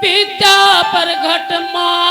विद्या प्रगट मान,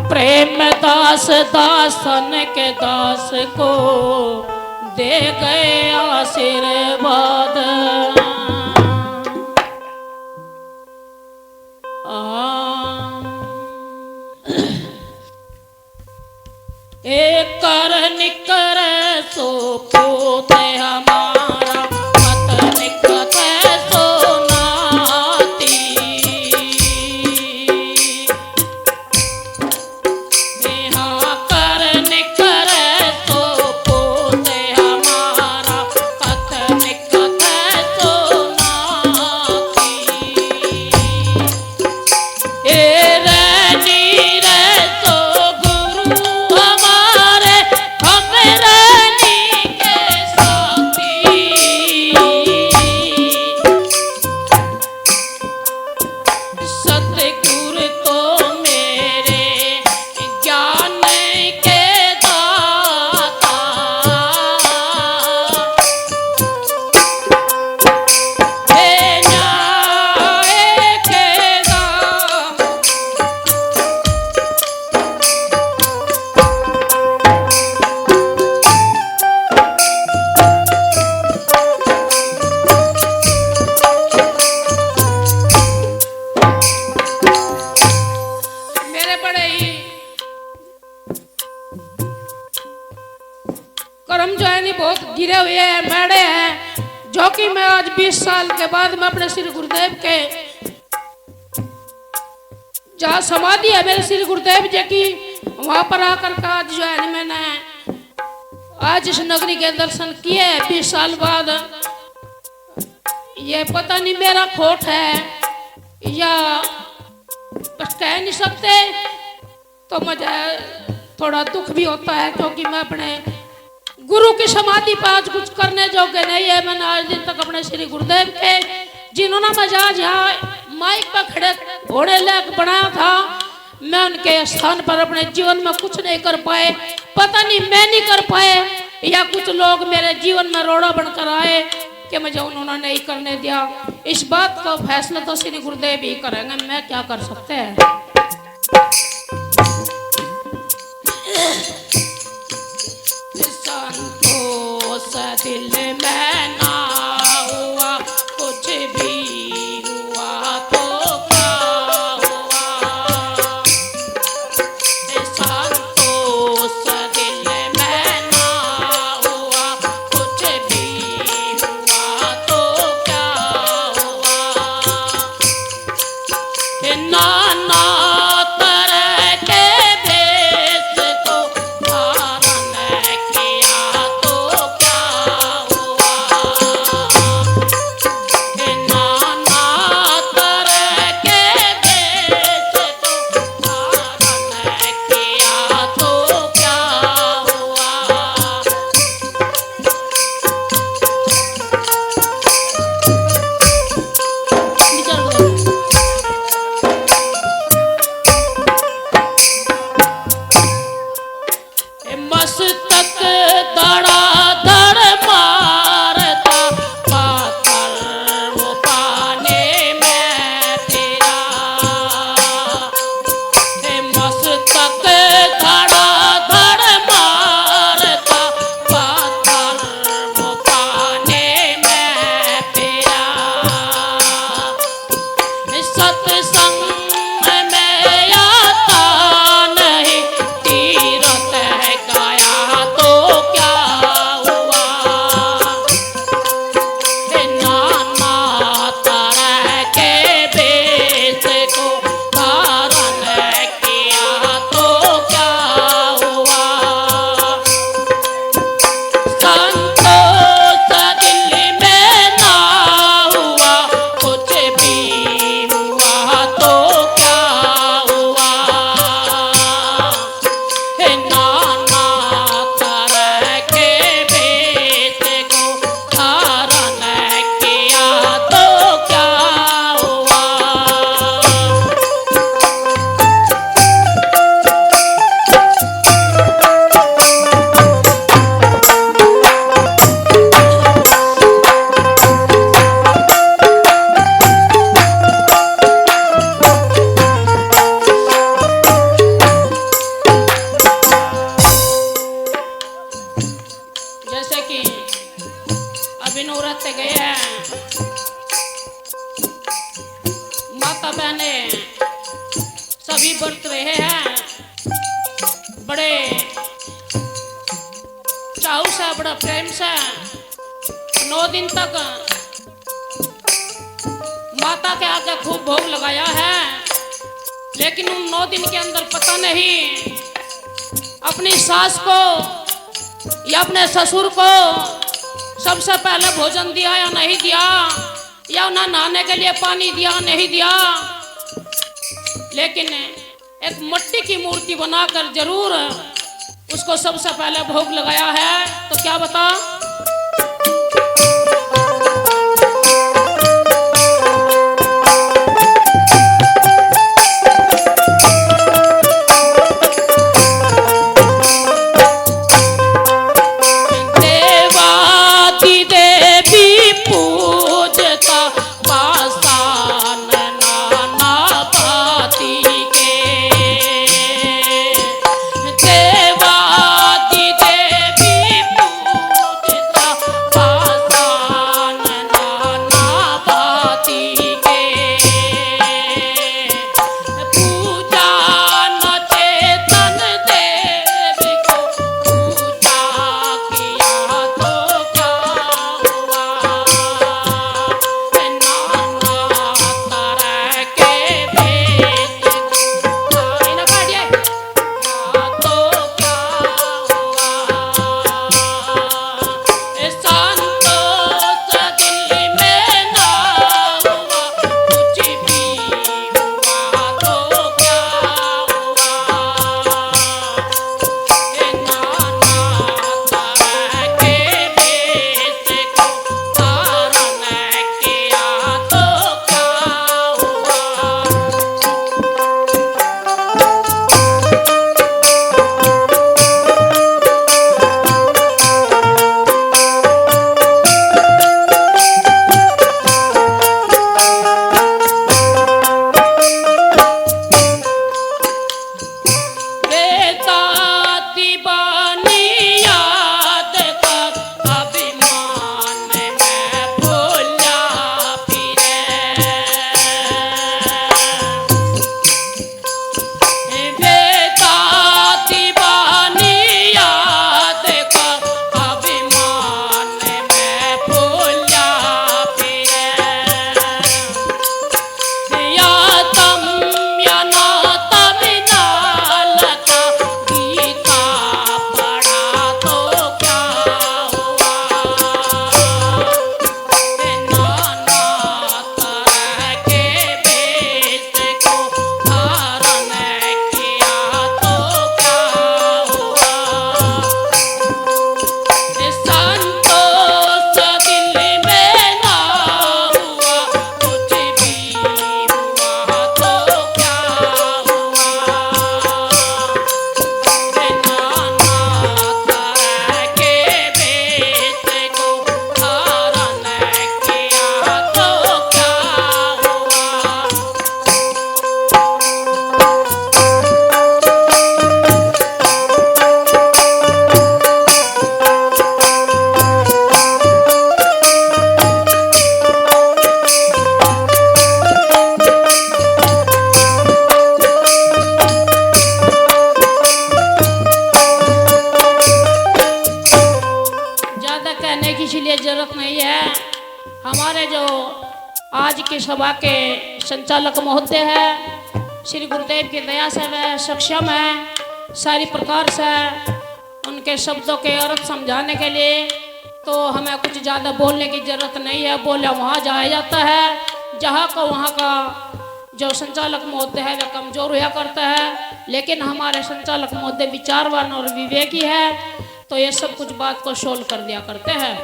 प्रेम दास दासन के दास को दे गए आशीर्वाद। एक कर निकर सो पोते हमारा, मत निकते सो नाती। यहाँ कर निकर सो पोते हमारा, मत निकते सो नाती। ए रानी रे सो गुरु हमारे, हम रानी के साथी। सतगुरु तो मेरे ज्ञान के दाता, हे न्याय के दाता। मेरे बड़े ही कर्म जो है नहीं बहुत गिरे हुए हैं, मैड़े हैं, जो कि मैं आज 20 साल के बाद में अपने श्री गुरुदेव के जहाँ समाधि है मेरे श्री गुरुदेव जी की, वहां पर आकर का आज जो है मैंने आज इस नगरी के दर्शन किए 20 साल बाद। ये पता नहीं मेरा खोट है या बस कह नहीं सकते, तो मुझे थोड़ा दुख भी होता है क्योंकि मैं अपने गुरु की समाधि पर आज कुछ करने जोगे नहीं है। मैंने आज दिन तक अपने श्री गुरुदेव के, जिन्होंने मुझे आज यहाँ माइक पर खड़े घोड़े लेकर बनाया था, मैं उनके स्थान पर अपने जीवन में कुछ नहीं कर पाए। पता नहीं मैं नहीं कर पाए या कुछ लोग मेरे जीवन में रोड़ा बनकर आए कि मुझे उन्होंने नहीं करने दिया। इस बात का फैसला तो श्री गुरुदेव ही करेंगे, मैं क्या कर सकते हैं। संतोष दिल में ना हुआ, कुछ भी हुआ तो क्या हुआ। संतोष दिल में ना हुआ, कुछ भी हुआ तो क्या हुआ। नाना तरह के भेष को धारण किया तो क्या हुआ। की अभी नौरत गए हैं। माता बहने सभी व्रत रहे हैं, बड़े चाव से, बड़ा प्रेम से 9 दिन तक माता के आगे खूब भोग लगाया है। लेकिन उन 9 दिन के अंदर पता नहीं अपनी सास को या अपने ससुर को सबसे पहले भोजन दिया या नहीं दिया, या उन्हें नहाने के लिए पानी दिया नहीं दिया। लेकिन एक मिट्टी की मूर्ति बनाकर जरूर उसको सबसे पहले भोग लगाया है। तो क्या बता, जरूरत नहीं है। हमारे जो आज की सभा के संचालक महोदय है, श्री गुरुदेव की दया से वह सक्षम है सारी प्रकार से उनके शब्दों के अर्थ समझाने के लिए, तो हमें कुछ ज़्यादा बोलने की ज़रूरत नहीं है। बोले वहाँ जाया जाता है जहाँ का वहाँ का जो संचालक महोदय है वह कमज़ोर हुआ करता है, लेकिन हमारे संचालक महोदय विचारवान और विवेकी है, तो ये सब कुछ बात को सोल्व कर दिया करते हैं।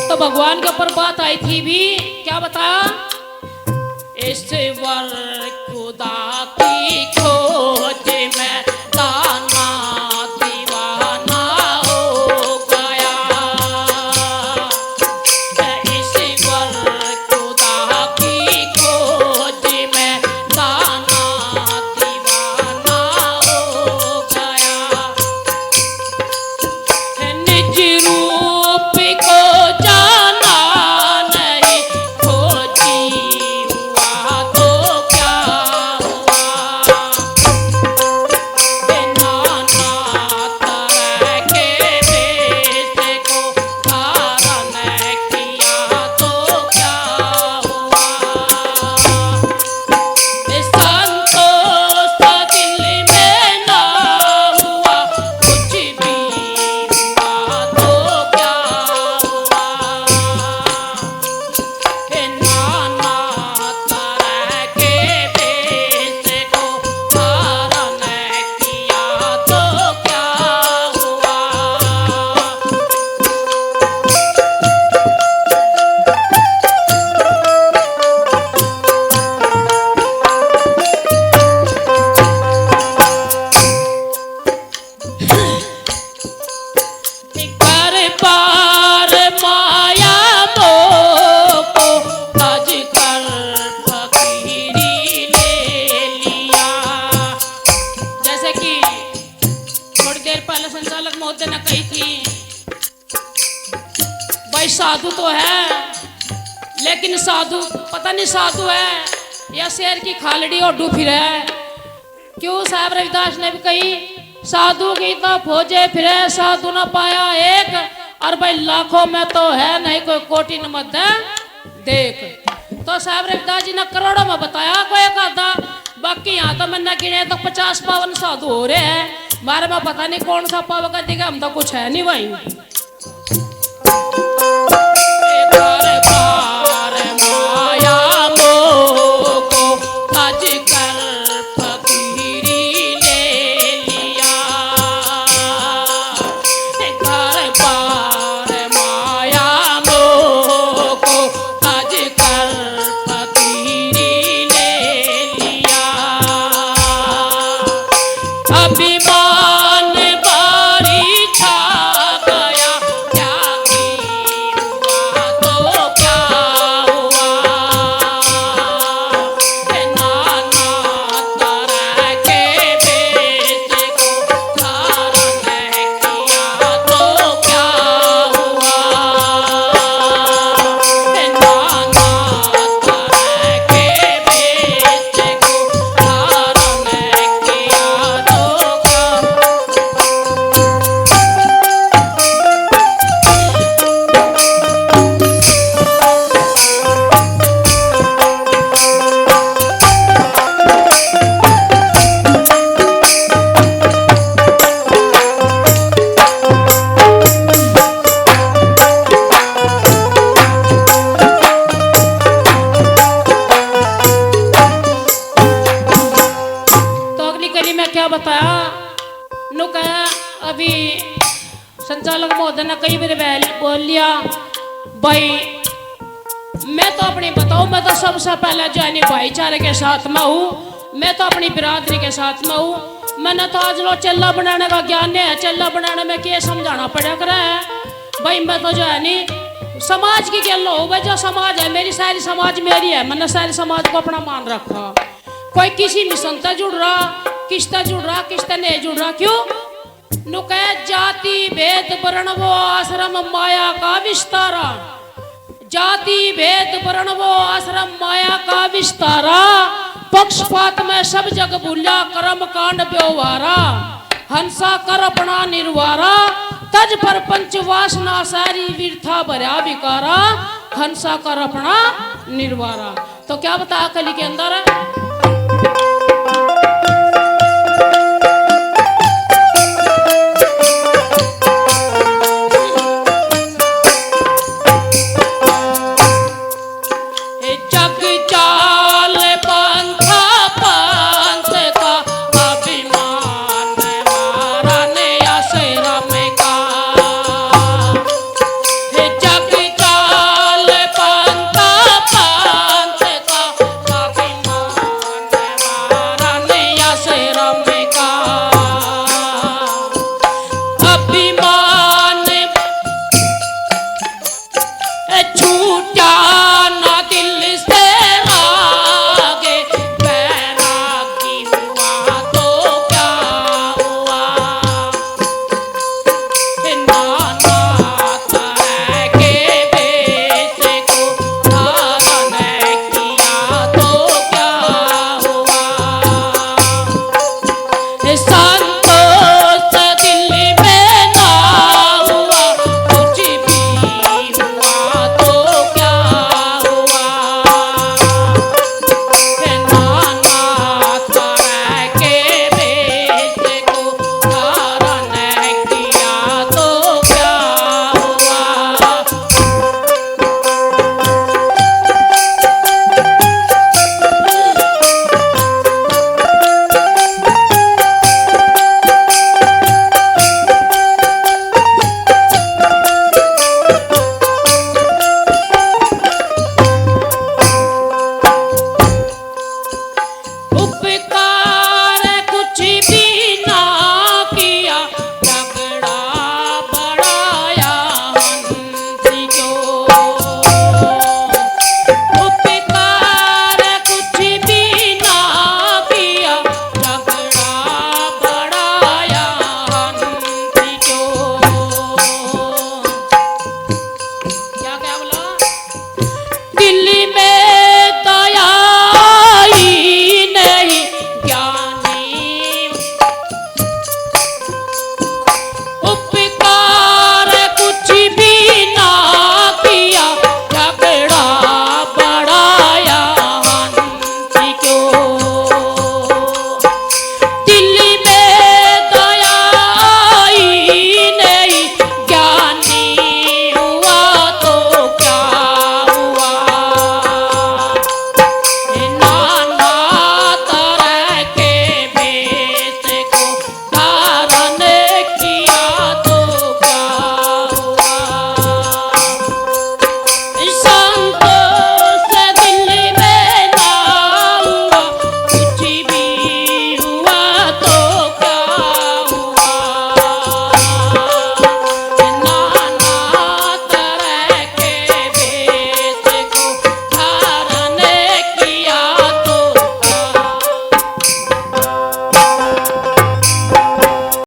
तो भगवान के ऊपर बात आई थी भी, क्या बताया, ईश्वर खुदा की खोज में दाना दीवाना हो गया। भाई साधु तो है, लेकिन साधु पता नहीं साधु है या शेर की खालड़ी ओडू फिर है। क्यों साहब रविदास ने भी कही, साधु की तो खोजे फिरे साधु न पाया एक, और भाई लाखों में तो है नहीं कोई कोटि न मत देख। तो साहब रविदास जी ने करोड़ों में बताया कोई एक आधा, बाकी यहाँ तो मैंने गिने तो 50-52 साधु हो रहे हैं। मारे में पता नहीं कौन सा पाव कर देगा, हम तो कुछ है नहीं भाई। अभी संचालक महोदय ने कई बार बोल लिया भाई, मैं तो अपनी बताऊं, मैं तो सबसे पहले जो है भाईचारे के साथ में हूँ, मैं तो अपनी बिरादरी के साथ में हूँ। मैंने तो आज लो चल्ला बनाने का ज्ञान है, चल्ला बनाने में क्या समझाना पड़ा कर है भाई। मैं तो जो है नहीं समाज की गल हो भाई, जो समाज है मेरी, सारी समाज मेरी है, मैंने सारे समाज को अपना मान रखा। कोई किसी मिशन से जुड़ रहा, किससे जुड़ रहा, किससे नहीं जुड़ रहा, क्यों नुकै जाति भेद वर्ण वो आश्रम माया का विस्तारा, जाति भेद वर्ण वो आश्रम माया का विस्तारा, पक्षपात में सब जग भूला कर्म कांड व्यवहारा, हंसा कर अपना निर्वारा, तज पर पंच वासना सारी वीरथा भरा विकारा, हंसा कर अपना निर्वारा। तो क्या बताया कली के अंदर छूटा